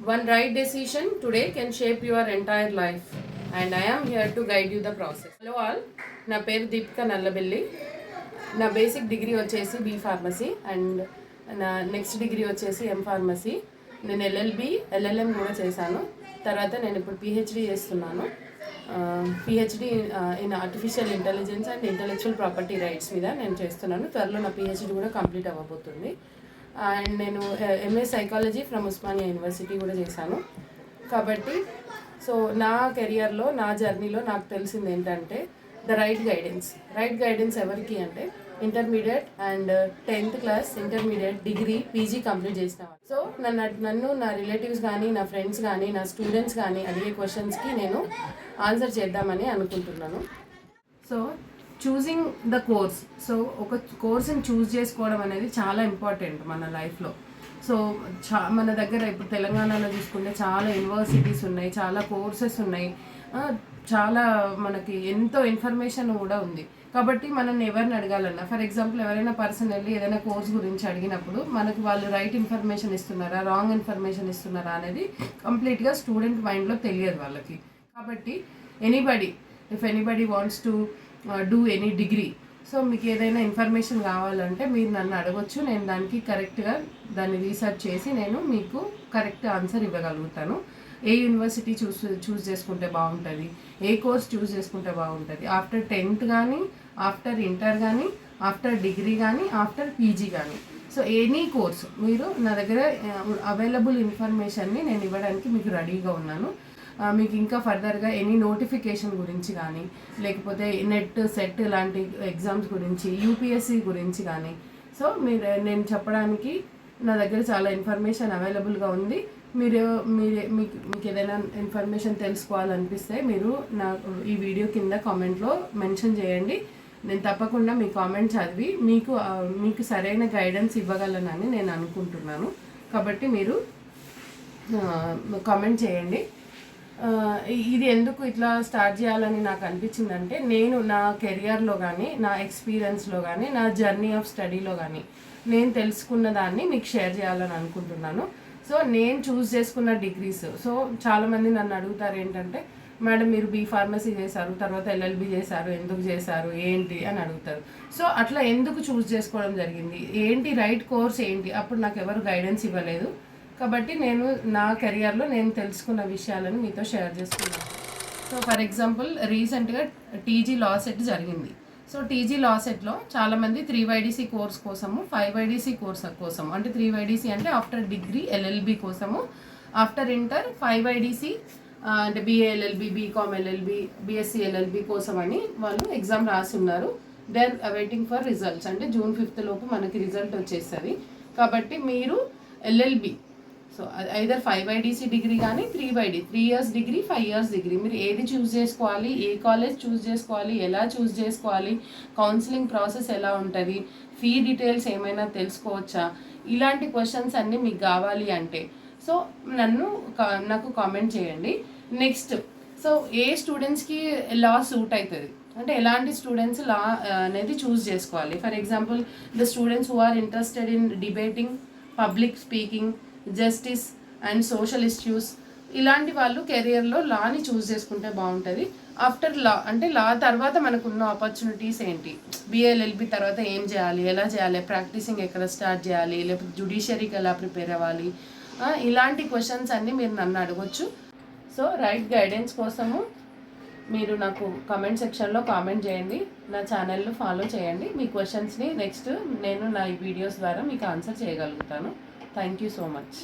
One right decision today can shape your entire life, and I am here to guide you the process. Hello all, నా పేరు దీపిక నల్లబెల్లి. నా basic degree వచ్చేసి B pharmacy and నా next degree వచ్చేసి M pharmacy. నేను LLM కూడా చేశాను. తర్వాత నేను ఇప్పుడు పిహెచ్డి చేస్తున్నాను. PhD in artificial intelligence and intellectual property rights మీద నేను చేస్తున్నాను. త్వరలో నా పిహెచ్డి కూడా కంప్లీట్ అవ్వబోతుంది. అండ్ నేను MA psychology from Osmania university కూడా చేశాను. కాబట్టి సో నా కెరియర్లో నా జర్నీలో నాకు తెలిసింది ఏంటంటే రైట్ గైడెన్స్ ఎవరికి అంటే intermediate and 10th class, intermediate, degree, PG complete చేసిన వాళ్ళు. సో నన్ను నా రిలేటివ్స్ కానీ, నా ఫ్రెండ్స్ కానీ, నా స్టూడెంట్స్ కానీ అడిగే క్వశ్చన్స్కి నేను ఆన్సర్ చేద్దామని అనుకుంటున్నాను. So choosing the course, so ఒక కోర్స్ని చూస్ చేసుకోవడం అనేది చాలా ఇంపార్టెంట్ మన లైఫ్లో. సో మన దగ్గర ఇప్పుడు తెలంగాణలో చూసుకుంటే చాలా యూనివర్సిటీస్ ఉన్నాయి, చాలా కోర్సెస్ ఉన్నాయి, చాలా మనకి ఎంతో ఇన్ఫర్మేషన్ కూడా ఉంది. కాబట్టి మనల్ని ఎవరిని అడగాలన్నా, ఫర్ ఎగ్జాంపుల్ ఎవరైనా పర్సన్ వెళ్ళి ఏదైనా కోర్స్ గురించి అడిగినప్పుడు మనకు వాళ్ళు రైట్ ఇన్ఫర్మేషన్ ఇస్తున్నారా, రాంగ్ ఇన్ఫర్మేషన్ ఇస్తున్నారా అనేది కంప్లీట్గా స్టూడెంట్ మైండ్లో తెలియదు వాళ్ళకి. కాబట్టి if anybody wants to do any degree, so మీకు ఏదైనా ఇన్ఫర్మేషన్ కావాలంటే మీరు నన్ను అడగొచ్చు. నేను దానికి కరెక్ట్గా దాన్ని రీసెర్చ్ చేసి నేను మీకు కరెక్ట్ ఆన్సర్ ఇవ్వగలుగుతాను. ఏ యూనివర్సిటీ చూస్ చేసుకుంటే బాగుంటుంది, ఏ కోర్స్ చూస్ చేసుకుంటే బాగుంటుంది, ఆఫ్టర్ 10th కానీ, ఆఫ్టర్ ఇంటర్ కానీ, ఆఫ్టర్ డిగ్రీ కానీ, ఆఫ్టర్ పీజీ కానీ. సో ఎనీ కోర్స్ మీరు నా దగ్గర అవైలబుల్ ఇన్ఫర్మేషన్ని నేను ఇవ్వడానికి మీకు రెడీగా ఉన్నాను. మీకు ఇంకా ఫర్దర్గా ఎనీ నోటిఫికేషన్ గురించి కానీ, లేకపోతే నెట్, సెట్ లాంటి ఎగ్జామ్స్ గురించి, యూపీఎస్సీ గురించి కానీ, సో నేను చెప్పడానికి నా దగ్గర చాలా ఇన్ఫర్మేషన్ అవైలబుల్గా ఉంది. మీకు ఏదైనా ఇన్ఫర్మేషన్ తెలుసుకోవాలనిపిస్తే మీరు ఈ వీడియో కింద కామెంట్లో మెన్షన్ చేయండి. నేను తప్పకుండా మీ కామెంట్ చదివి మీకు సరైన గైడెన్స్ ఇవ్వగలనని నేను అనుకుంటున్నాను. కాబట్టి మీరు కామెంట్ చేయండి. ఇది ఎందుకు ఇట్లా స్టార్ట్ చేయాలని నాకు అనిపించిందంటే, నేను నా కెరియర్లో కానీ, నా ఎక్స్పీరియన్స్లో కానీ, నా జర్నీ ఆఫ్ స్టడీలో కానీ నేను తెలుసుకున్న దాన్ని మీకు షేర్ చేయాలని అనుకుంటున్నాను. సో నేను చూస్ చేసుకున్న డిగ్రీస్, సో చాలామంది నన్ను అడుగుతారు ఏంటంటే, మేడం మీరు బీ ఫార్మసీ చేశారు, తర్వాత ఎల్ఎల్బి చేశారు, ఎందుకు చేశారు, ఏంటి అని అడుగుతారు. సో అట్లా ఎందుకు చూస్ చేసుకోవడం జరిగింది, ఏంటి రైట్ కోర్స్ ఏంటి, అప్పుడు నాకు ఎవరు గైడెన్స్ ఇవ్వలేదు. కాబట్టి నేను నా కెరియర్లో నేను తెలుసుకున్న విషయాలను మీతో షేర్ చేసుకున్నాను. సో ఫర్ ఎగ్జాంపుల్ రీసెంట్గా టీజీ లా సెట్ జరిగింది. సో టీజీ లా సెట్లో చాలామంది 3YDC కోర్స్ కోసము, 5YDC కోర్స్ కోసము, అంటే 3YDC అంటే ఆఫ్టర్ డిగ్రీ ఎల్ఎల్బి కోసము, ఆఫ్టర్ ఇంటర్ 5YDC అంటే BA LLB, BCom LLB, BSc LLB కోసం అని వాళ్ళు ఎగ్జామ్ రాసి ఉన్నారు. They are awaiting for results. అంటే June 5th లోపు మనకి రిజల్ట్ వచ్చేస్తుంది. కాబట్టి మీరు LLB, so either 5YDC degree కానీ 3 years డిగ్రీ, 5 years డిగ్రీ, మీరు ఏది చూస్ చేసుకోవాలి, ఏ కాలేజ్ చూస్ చేసుకోవాలి, ఎలా చూస్ చేసుకోవాలి, కౌన్సిలింగ్ ప్రాసెస్ ఎలా ఉంటుంది, ఫీ డీటెయిల్స్ ఏమైనా తెలుసుకోవచ్చా, ఇలాంటి క్వశ్చన్స్ అన్నీ మీకు కావాలి అంటే సో నాకు కామెంట్ చేయండి. నెక్స్ట్, సో ఏ స్టూడెంట్స్కి లా సూట్ అవుతుంది అంటే ఎలాంటి స్టూడెంట్స్ లా అనేది చూస్ చేసుకోవాలి. For example the students who are interested in debating, public speaking, justice and social issues, ఇలాంటి వాళ్ళు కెరియర్లో లాని చూస్ చేసుకుంటే బాగుంటుంది. ఆఫ్టర్ లా అంటే లా తర్వాత మనకున్న ఆపర్చునిటీస్ ఏంటి, BLLB తర్వాత ఏం చేయాలి, ఎలా చేయాలి, ప్రాక్టీసింగ్ ఎక్కడ స్టార్ట్ చేయాలి, లేకపోతే జ్యుడిషియరీకి ఎలా ప్రిపేర్ అవ్వాలి, ఇలాంటి క్వశ్చన్స్ అన్నీ మీరు నన్ను అడగొచ్చు. సో రైట్ గైడెన్స్ కోసము మీరు నాకు కామెంట్ సెక్షన్లో కామెంట్ చేయండి, నా ఛానల్ను ఫాలో చేయండి. మీ క్వశ్చన్స్ని నెక్స్ట్ నేను నా ఈ వీడియోస్ ద్వారా మీకు ఆన్సర్ చేయగలుగుతాను. Thank you so much.